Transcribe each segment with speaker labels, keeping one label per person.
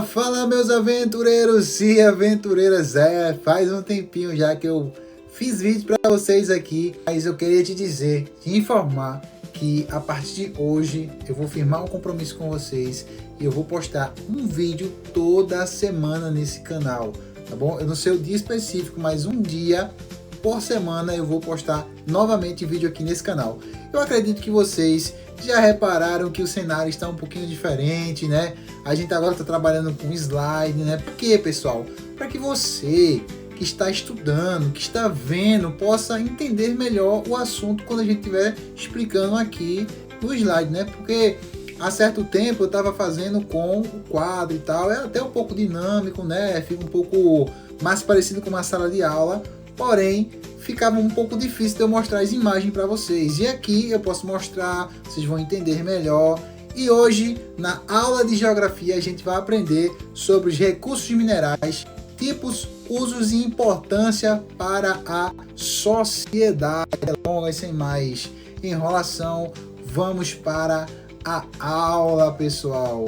Speaker 1: Fala meus aventureiros e aventureiras, faz um tempinho já que eu fiz vídeo para vocês aqui, mas eu queria te informar que a partir de hoje eu vou firmar um compromisso com vocês e eu vou postar um vídeo toda semana nesse canal, tá bom? Eu não sei o dia específico, mas um dia por semana eu vou postar novamente vídeo aqui nesse canal. Eu acredito que vocês já repararam que o cenário está um pouquinho diferente, né? A gente agora está trabalhando com slide, né? Por quê, pessoal? Para que você que está estudando, que está vendo, possa entender melhor o assunto quando a gente estiver explicando aqui no slide, né? Porque há certo tempo eu estava fazendo com o quadro e tal, é até um pouco dinâmico, né? Fica um pouco mais parecido com uma sala de aula, porém ficava um pouco difícil de eu mostrar as imagens para vocês. E aqui eu posso mostrar, vocês vão entender melhor. E hoje, na aula de geografia, a gente vai aprender sobre os recursos minerais, tipos, usos e importância para a sociedade. Longa e sem mais enrolação, vamos para a aula, pessoal.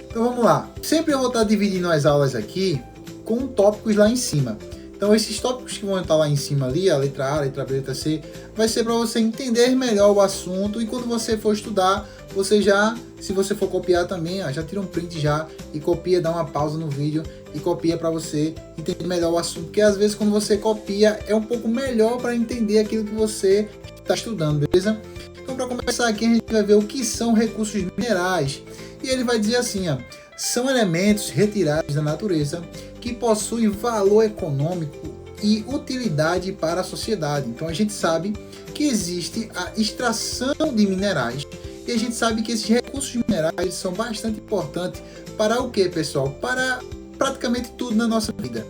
Speaker 1: Então vamos lá. Sempre eu vou estar dividindo as aulas aqui com tópicos lá em cima. Então esses tópicos que vão estar lá em cima ali, a letra A, a letra B, a letra C, vai ser para você entender melhor o assunto e quando você for estudar, você já, se você for copiar também, já tira um print já e copia, dá uma pausa no vídeo e copia para você entender melhor o assunto, porque às vezes quando você copia é um pouco melhor para entender aquilo que você está estudando, beleza? Então para começar aqui a gente vai ver o que são recursos minerais e ele vai dizer assim, ó, são elementos retirados da natureza que possuem valor econômico e utilidade para a sociedade. Então a gente sabe que existe a extração de minerais e a gente sabe que esses recursos minerais são bastante importantes para o que, pessoal? Para praticamente tudo na nossa vida.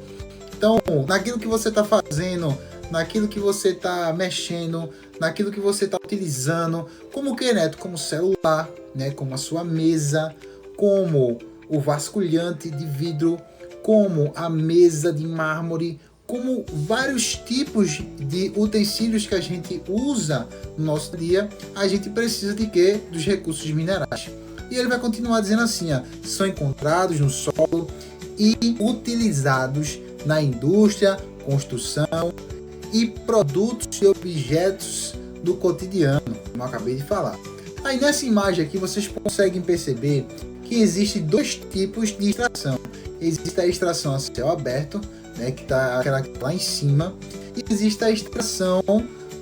Speaker 1: Então, naquilo que você está fazendo, naquilo que você está mexendo, naquilo que você está utilizando, como o que, Neto? Como o celular, né? Como a sua mesa, como o vasculhante de vidro, como a mesa de mármore, como vários tipos de utensílios que a gente usa no nosso dia, a gente precisa de quê? Dos recursos minerais. E ele vai continuar dizendo assim, ó, são encontrados no solo e utilizados na indústria, construção e produtos e objetos do cotidiano, como eu acabei de falar. Aí nessa imagem aqui vocês conseguem perceber que existem dois tipos de extração. Existe a extração a céu aberto, né, que está aquela lá em cima, e existe a extração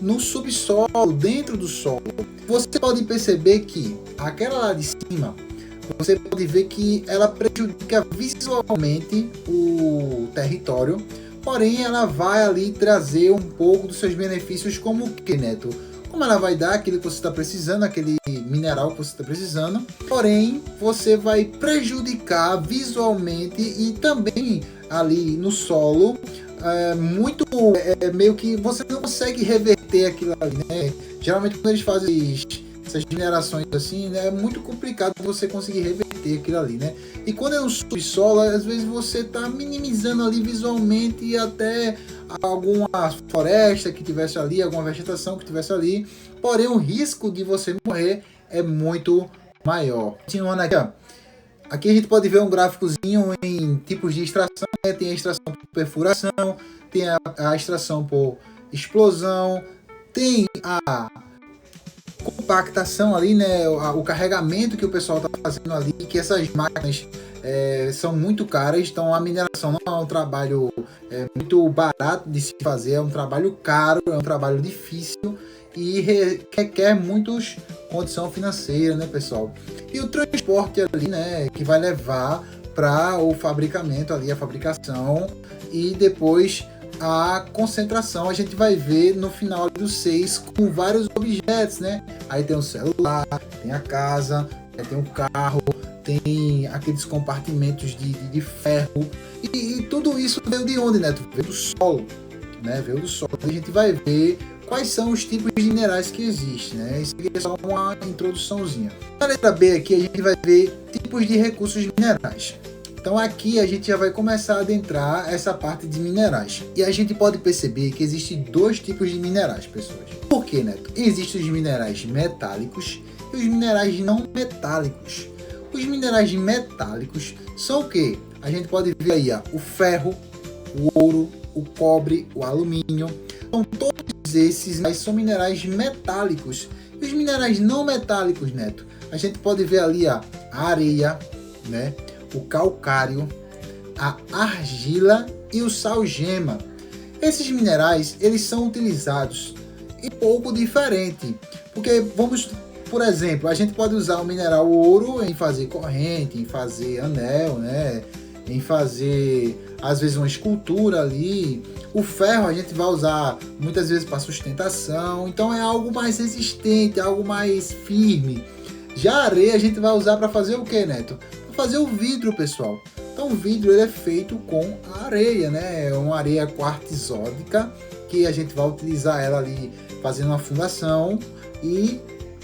Speaker 1: no subsolo, dentro do solo. Você pode perceber que aquela lá de cima, você pode ver que ela prejudica visualmente o território, porém ela vai ali trazer um pouco dos seus benefícios, como o que, Neto? Como ela vai dar aquilo que você está precisando, aquele mineral que você está precisando, porém você vai prejudicar visualmente e também ali no solo, meio que você não consegue reverter aquilo ali, né? Geralmente quando eles fazem essas minerações assim, né, é muito complicado você conseguir reverter aquilo ali, né? E quando é no subsolo, às vezes você está minimizando ali visualmente e até alguma floresta que tivesse ali, alguma vegetação que tivesse ali, porém o risco de você morrer é muito maior. Continuando aqui, ó. Aqui a gente pode ver um gráficozinho em tipos de extração, né? Tem a extração por perfuração, tem a extração por explosão, tem a compactação ali, né? O carregamento que o pessoal está fazendo ali, que essas máquinas são muito caras, então a mineração não é um trabalho muito barato de se fazer, é um trabalho caro, é um trabalho difícil e requer muitas condição financeira, né, pessoal? E o transporte ali, né, que vai levar para o fabricamento ali, a fabricação e depois a concentração, a gente vai ver no final do 6 com vários objetos, né? Aí tem o celular, tem a casa, tem o carro, tem aqueles compartimentos de ferro e tudo isso veio de onde, né? Veio do solo, né? Veio do solo. A gente vai ver quais são os tipos de minerais que existem, né? Isso aqui é só uma introduçãozinha. Na letra B aqui a gente vai ver tipos de recursos minerais. Então aqui a gente já vai começar a adentrar essa parte de minerais. E a gente pode perceber que existem dois tipos de minerais, pessoas. Por quê, Neto? Existem os minerais metálicos e os minerais não metálicos. Os minerais metálicos são o que? A gente pode ver aí, ó, o ferro, o ouro, o cobre, o alumínio. Então todos esses são minerais metálicos. E os minerais não metálicos, Neto, a gente pode ver ali, ó, a areia, né, o calcário, a argila e o sal-gema. Esses minerais, eles são utilizados um pouco diferente, porque vamos, por exemplo, a gente pode usar o mineral ouro em fazer corrente, em fazer anel, né, em fazer às vezes uma escultura ali. O ferro a gente vai usar muitas vezes para sustentação, então é algo mais resistente, algo mais firme. Já a areia a gente vai usar para fazer o que, Neto? Para fazer o vidro, pessoal. Então o vidro ele é feito com a areia, né? É uma areia quartzódica que a gente vai utilizar ela ali fazendo uma fundação e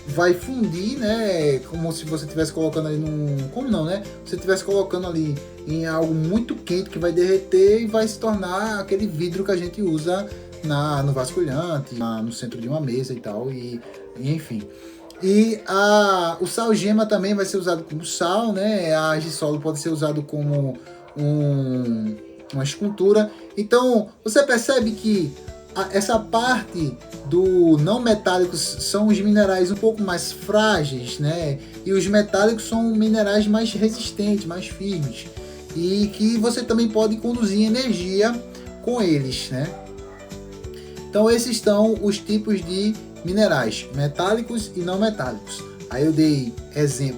Speaker 1: vai fundir, né? Como se você estivesse colocando ali num... Como não, né? Você estivesse colocando ali em algo muito quente que vai derreter e vai se tornar aquele vidro que a gente usa no vasculhante, no centro de uma mesa e tal, e enfim. E o sal-gema também vai ser usado como sal, né? A argissolo pode ser usado como uma escultura. Então, você percebe que essa parte do não metálicos são os minerais um pouco mais frágeis, né? E os metálicos são minerais mais resistentes, mais firmes. E que você também pode conduzir energia com eles, né? Então, esses são os tipos de minerais metálicos e não metálicos. Aí eu dei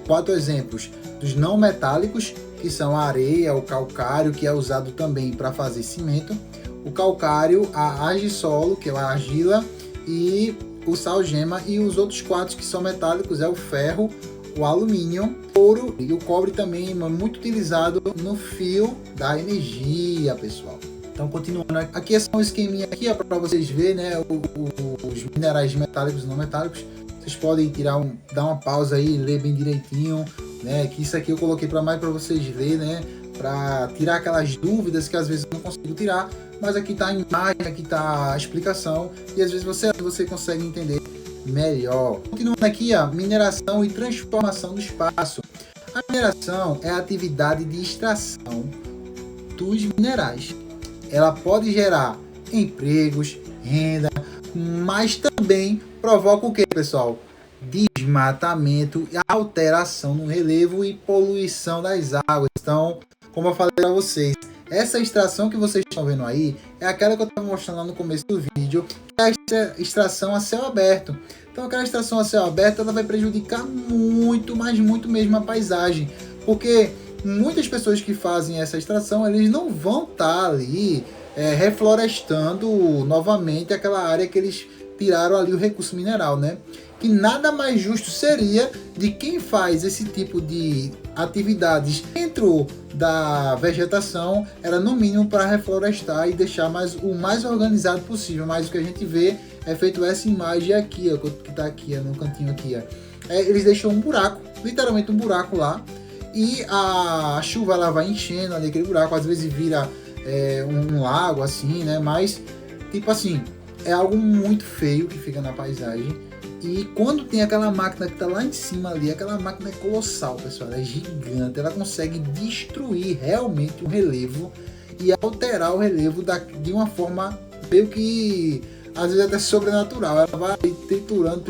Speaker 1: 4 exemplos dos não metálicos, que são a areia, o calcário, que é usado também para fazer cimento, o calcário, a argissolo, que é a argila, e o sal-gema. E os outros 4 que são metálicos é o ferro, o alumínio, o ouro e o cobre também, muito utilizado no fio da energia, pessoal. Então, continuando, aqui é só um esqueminha aqui para vocês verem, né, os minerais metálicos e não metálicos. Vocês podem dar uma pausa aí e ler bem direitinho, né, que isso aqui eu coloquei para vocês lerem, né, para tirar aquelas dúvidas que às vezes eu não consigo tirar, mas aqui está a imagem, aqui está a explicação e às vezes você consegue entender melhor. Continuando aqui, ó, mineração e transformação do espaço. A mineração é a atividade de extração dos minerais. Ela pode gerar empregos, renda, mas também provoca o que, pessoal? Desmatamento, alteração no relevo e poluição das águas. Então, como eu falei para vocês, essa extração que vocês estão vendo aí é aquela que eu estava mostrando lá no começo do vídeo, que é a extração a céu aberto. Então, aquela extração a céu aberto ela vai prejudicar muito, mas muito mesmo a paisagem, porque muitas pessoas que fazem essa extração, eles não vão estar ali reflorestando novamente aquela área que eles tiraram ali o recurso mineral, né? Que nada mais justo seria de quem faz esse tipo de atividades dentro da vegetação, era no mínimo para reflorestar e deixar o mais organizado possível. Mas o que a gente vê é feito essa imagem aqui, ó, que está aqui, ó, no cantinho aqui, ó. Eles deixam um buraco, literalmente um buraco lá, e a chuva ela vai enchendo ali aquele buraco, às vezes vira um lago assim, né? Mas tipo assim, é algo muito feio que fica na paisagem. E quando tem aquela máquina que está lá em cima ali, aquela máquina é colossal, pessoal, é gigante, ela consegue destruir realmente o relevo e alterar o relevo de uma forma meio que às vezes até sobrenatural. Ela vai triturando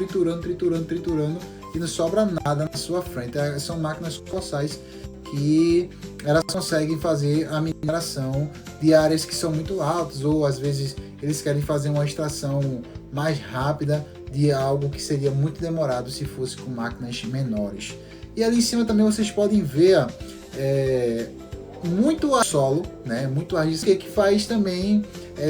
Speaker 1: e não sobra nada na sua frente. São máquinas colossais que elas conseguem fazer a mineração de áreas que são muito altas, ou às vezes eles querem fazer uma extração mais rápida de algo que seria muito demorado se fosse com máquinas menores. E ali em cima também vocês podem ver muito solo, né, muito argila, que faz também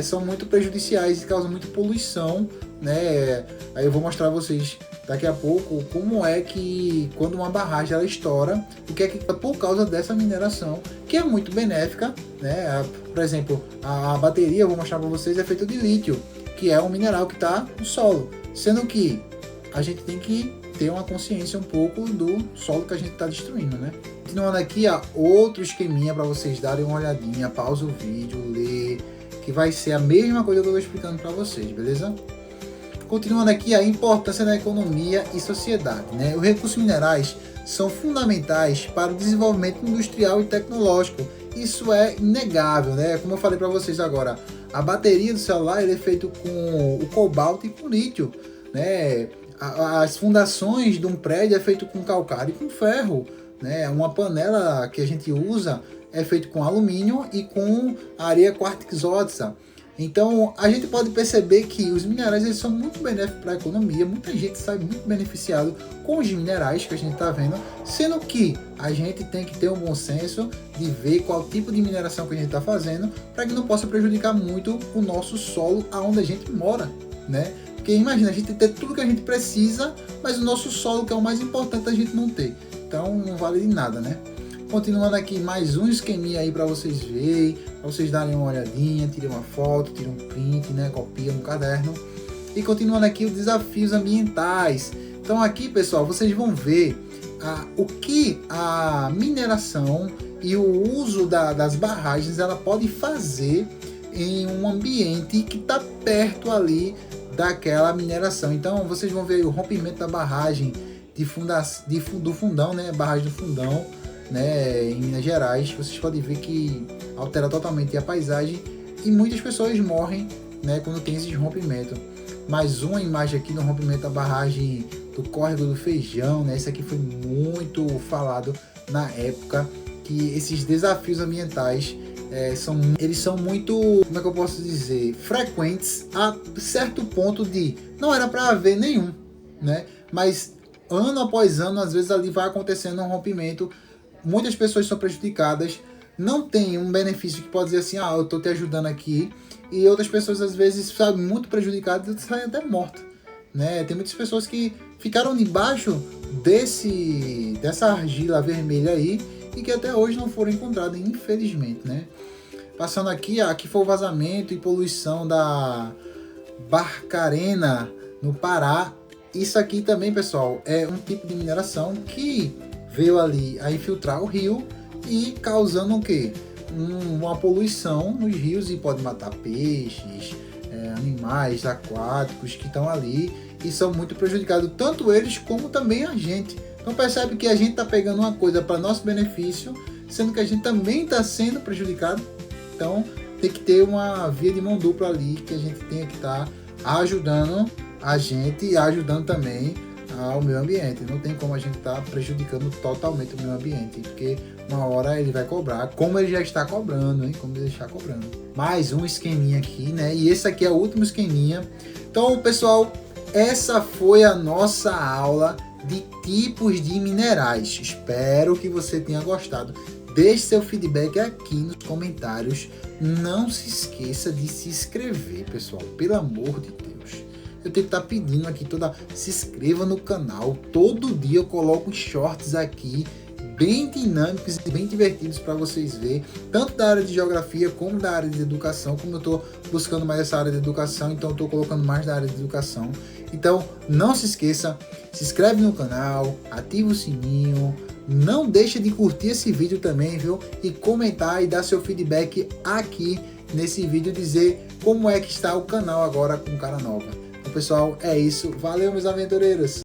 Speaker 1: são muito prejudiciais e causam muita poluição, né? Aí eu vou mostrar a vocês daqui a pouco como é que quando uma barragem ela estoura, o que é que por causa dessa mineração, que é muito benéfica, né? Por exemplo, a bateria, eu vou mostrar para vocês, é feita de lítio, que é um mineral que está no solo, sendo que a gente tem que ter uma consciência um pouco do solo que a gente está destruindo, né? Continuando aqui, outro esqueminha para vocês darem uma olhadinha, pausa o vídeo, ler, que vai ser a mesma coisa que eu estou explicando para vocês, beleza? Continuando aqui, a importância da economia e sociedade, né? Os recursos minerais são fundamentais para o desenvolvimento industrial e tecnológico. Isso é inegável, né? Como eu falei para vocês agora, a bateria do celular ele é feito com o cobalto e com lítio, né? As fundações de um prédio é feito com calcário e com ferro, né? Uma panela que a gente usa é feito com alumínio e com areia quartzótica. Então a gente pode perceber que os minerais eles são muito benéficos para a economia, muita gente sai muito beneficiado com os minerais que a gente está vendo, sendo que a gente tem que ter um bom senso de ver qual tipo de mineração que a gente está fazendo para que não possa prejudicar muito o nosso solo aonde a gente mora, né? Porque imagina, a gente ter tudo que a gente precisa, mas o nosso solo, que é o mais importante, a gente não ter. Então não vale de nada, né? Continuando aqui, mais um esqueminha aí para vocês verem, para vocês darem uma olhadinha, tirem uma foto, tirem um print, né? Copia no caderno. E continuando aqui, os desafios ambientais. Então aqui, pessoal, vocês vão ver o que a mineração e o uso das barragens ela pode fazer em um ambiente que está perto ali daquela mineração. Então vocês vão ver o rompimento da barragem do Fundão, né? Barragem do Fundão, né? Em Minas Gerais. Vocês podem ver que altera totalmente a paisagem e muitas pessoas morrem, né? Quando tem esse rompimento. Mais uma imagem aqui do rompimento da barragem do Córrego do Feijão, né? Isso aqui foi muito falado na época, que esses desafios ambientais eles são muito, como é que eu posso dizer, frequentes a certo ponto de não era para haver nenhum, né? Mas ano após ano, às vezes ali vai acontecendo um rompimento, muitas pessoas são prejudicadas, não tem um benefício que pode dizer assim, eu tô te ajudando aqui, e outras pessoas às vezes saem muito prejudicadas e saem até mortas, né? Tem muitas pessoas que ficaram debaixo dessa argila vermelha aí, e que até hoje não foram encontradas, infelizmente, né? Passando aqui foi o vazamento e poluição da Barcarena, no Pará. Isso aqui também, pessoal, é um tipo de mineração que veio ali a infiltrar o rio e causando o quê? Uma poluição nos rios e pode matar peixes, animais aquáticos que estão ali e são muito prejudicados, tanto eles como também a gente. Então percebe que a gente está pegando uma coisa para nosso benefício, sendo que a gente também está sendo prejudicado. Então tem que ter uma via de mão dupla ali, que a gente tem que estar ajudando a gente e ajudando também ao meio ambiente. Não tem como a gente estar prejudicando totalmente o meio ambiente, porque uma hora ele vai cobrar, como ele já está cobrando, hein? Como ele está cobrando. Mais um esqueminha aqui, né? E esse aqui é o último esqueminha. Então, pessoal, essa foi a nossa aula de tipos de minerais. Espero que você tenha gostado. Deixe seu feedback aqui nos comentários. Não se esqueça de se inscrever, pessoal. Pelo amor de Deus. Eu tenho que estar pedindo aqui se inscreva no canal. Todo dia eu coloco shorts aqui bem dinâmicos e bem divertidos para vocês verem, tanto da área de geografia como da área de educação. Como eu estou buscando mais essa área de educação, então eu estou colocando mais da área de educação. Então não se esqueça, se inscreve no canal, ativa o sininho, não deixa de curtir esse vídeo também, viu? E comentar e dar seu feedback aqui nesse vídeo, dizer como é que está o canal agora com cara nova. Então, pessoal, é isso. Valeu, meus aventureiros!